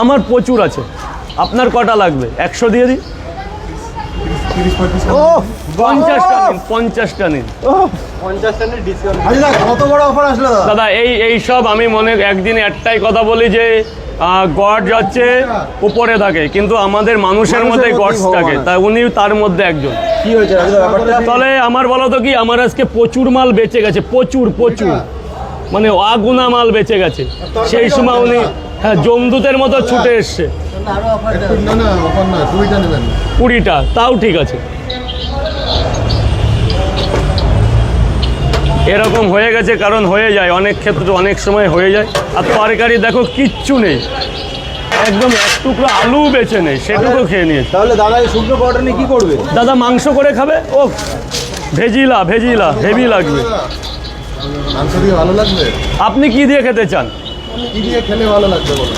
আমার প্রচুর আছে। আপনার কটা লাগবে? 100 দিয়ে দিই। 50টা নিন, 50টা নিন। 50টা নিন ডিসকাউন্ট। কত বড় অফার আসলো দাদা? এই সব আমি মনে একদিন একটাই কথা বলি যে গড যাচ্ছে উপরে থাকে, কিন্তু আমাদের মানুষের মধ্যে গডস থাকে, তা উনি তার মধ্যে একজন। কি হয়েছে ব্যাপারটা? তাহলে আমার বলো তো কি, আমার আজকে প্রচুর মাল বেঁচে গেছে, প্রচুর মানে আগুনা মাল বেঁচে গেছে। সেই সময় উনি জমদূতের মতো ছুটে এসছে। 20টা, তাও ঠিক আছে। এরকম হয়ে গেছে, কারণ হয়ে যায় অনেক ক্ষেত্রে, অনেক সময় হয়ে যায়। আর তরকারি দেখো কিচ্ছু নেই, একদম এক টুকরো আলু বেঁচে নেই, সেটুকু খেয়ে নিয়েছে। তাহলে দাদা এই শুকনো পাউডার নিয়ে কি করবে? দাদা মাংস করে খাবে। ও ভেজিলা হেভি লাগবে। মাংস দিয়ে ভালো লাগবে? আপনি কি দিয়ে খেতে চান? কি দিয়ে খেলে ভালো লাগবে বলো?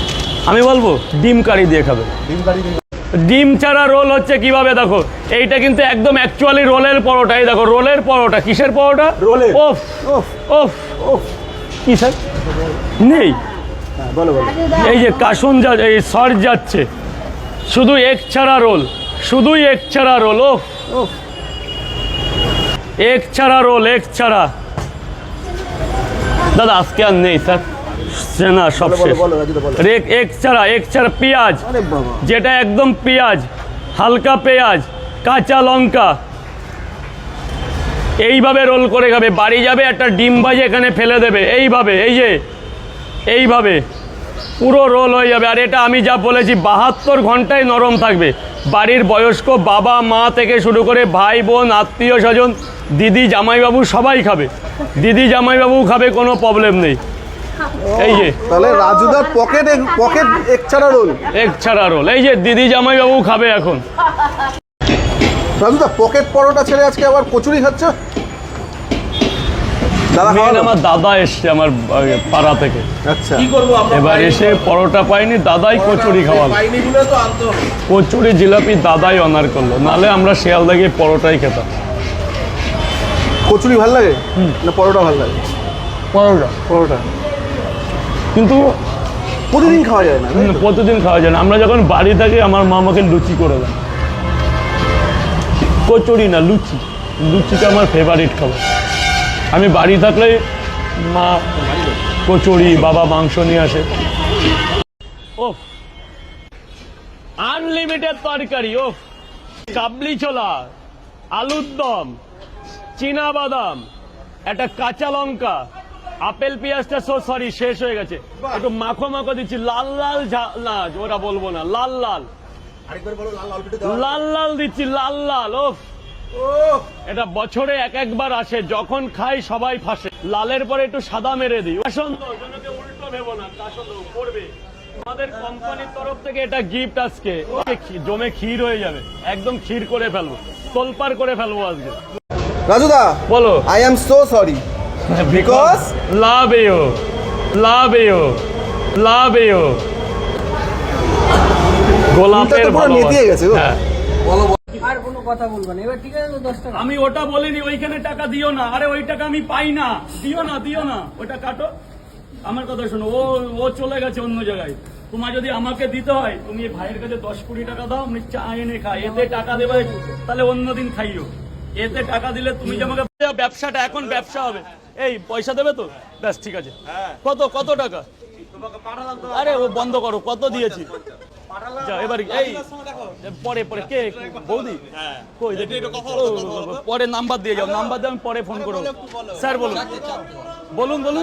আমি বলবো ডিম কারি দিয়ে খাবে। ডিম কারি দিয়ে? ডিম ছাড়া রোল হচ্ছে কিভাবে দেখো, এইটা কিন্তু একদম অ্যাকচুয়ালি রোলের পরোটা। এই দেখো রোলের পরোটা। কিসের পরোটা? রোলের। ওফ ওফ ওফ কি স্যার নেই? বলো বলো। এই যে কাসুন যা, এই সর যাচ্ছে, শুধু এক ছাড়া রোল, শুধুই এক ছাড়া রোল। ওফ ওফ এক ছাড়া রোল, এক ছাড়া। দাদা আজকে আর নেই স্যার, না সব শেষ। এক ছাড়া পেঁয়াজ, যেটা একদম পেঁয়াজ, হালকা পেঁয়াজ, কাঁচা লঙ্কা, এইভাবে রোল করে খাবে। বাড়ি যাবে, একটা ডিম ভাজি এখানে ফেলে দেবে, এইভাবে, এই যে এইভাবে পুরো রোল হয়ে যাবে। আর এটা আমি যা বলেছি 72 ঘন্টায় নরম থাকবে। বাড়ির বয়স্ক বাবা মা থেকে শুরু করে ভাই বোন আত্মীয় স্বজন, দিদি জামাইবাবু সবাই খাবে। দিদি জামাইবাবু খাবে, কোনো প্রবলেম নেই। এই যে তাহলে রাজুদার পকেট এক ছাড়া রোল, এক ছাড়া রোল, এই যে দিদি জামাইবাবু খাবে এখন। রাজুদা পকেট পরোটা ছেড়ে আজকে আবার কচুরি খাচ্ছে? দাদা আমার দাদা এসছে আমার পাড়া থেকে। আচ্ছা, কি করব আমরা? এবার এসে পরোটা পাইনি, দাদাই কচুরি খাওয়ালো। পাইনি গুলো তো আনতে হবে। কচুরি জিলাপি দাদাই অনার করলো, নালে আমরা শিয়ালদা গিয়ে পরোটাই খেতাম। কচুরি ভালো লাগে না পরোটা ভালো লাগে? পরোটা কিন্তু প্রতিদিন খাওয়া যায় না। প্রতিদিন খাওয়া যায় না। আমরা যখন বাড়ি থাকি আমার মা আমাকে লুচি করে দেয়, কচুরি না লুচি। লুচিটা আমার ফেভারিট খাবার। আমি বাড়ি থাকলে মা কচুরি, বাবা মাংস নিয়ে আসে। ওফ আনলিমিটেড তরকারি। ওফ কাবলি ছোলা, আলুর দম, চীনা বাদাম, একটা কাঁচা লঙ্কা, আপেল পেঁয়াজটা সরি শেষ হয়ে গেছে, একটু মাখো দিচ্ছি। লাল লাল না ওরা বলবো না, লাল লাল দিচ্ছি, লাল লাল। ওফ এটা বছরে একবার আসে, যখন খাই সবাই ফাঁসে। লালের পরে একটু সাদা মেরে দিই। উল্টো ভেবো না, করবে। আমাদের কোম্পানির তরফ থেকে এটা গিফট। আজকে জমে ক্ষীর হয়ে যাবে, একদম ক্ষীর করে ফেলবো, তোলপাড় করে ফেলবো আজকে। রাজুদা বলো। I am so sorry because love you গোলাপের ভালোবাসা। আর কোনো কথা বলবো না এবার, ঠিক আছে? 10 টাকা আমি ওটা বলিনি, ওইখানে টাকা দিও না। আরে ওই টাকা আমি পাই না, দিও না ওটা কাটো। আমার কথা শোনো, ও চলে গেছে অন্য জায়গায়। তোমার যদি আমাকে দিতে হয়, তুমি ভাইয়ের কাছে 10-20 টাকা দাও, আমি চা এনে খাই। এতে টাকা দেবে, তাহলে অন্যদিন খাইও। এতে টাকা দিলে তুমি যে আমাকে, ব্যবসাটা এখন ব্যবসা হবে। এই পয়সা দেবে তো? ব্যাস ঠিক আছে। কত টাকা? আরে ও বন্ধ করো, কত দিয়েছি? এবার এই পরে কে বৌদি কই দেখি, পরে নাম্বার দিয়ে যাও, নাম্বার দিয়ে আমি পরে ফোন করবো। স্যার বলুন।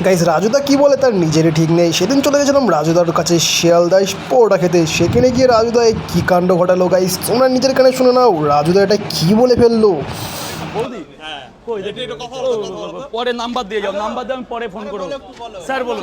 গাইস রাজুদা কি বলে তার নিজেরই ঠিক নেই। সেদিন চলে গেছিলাম রাজুদার কাছে শিয়ালদায় পরোটা খেতে। সেখানে গিয়ে রাজুদা কি কাণ্ড ঘটালো গাইস, তোমরা নিজের কানে শুনে নাও রাজুদা এটা কি বলে ফেললো। বৌদি কই দেখি, পরে নাম্বার দিয়ে যাও, নাম্বার দিয়ে আমি পরে ফোন করবো। স্যার বলুন।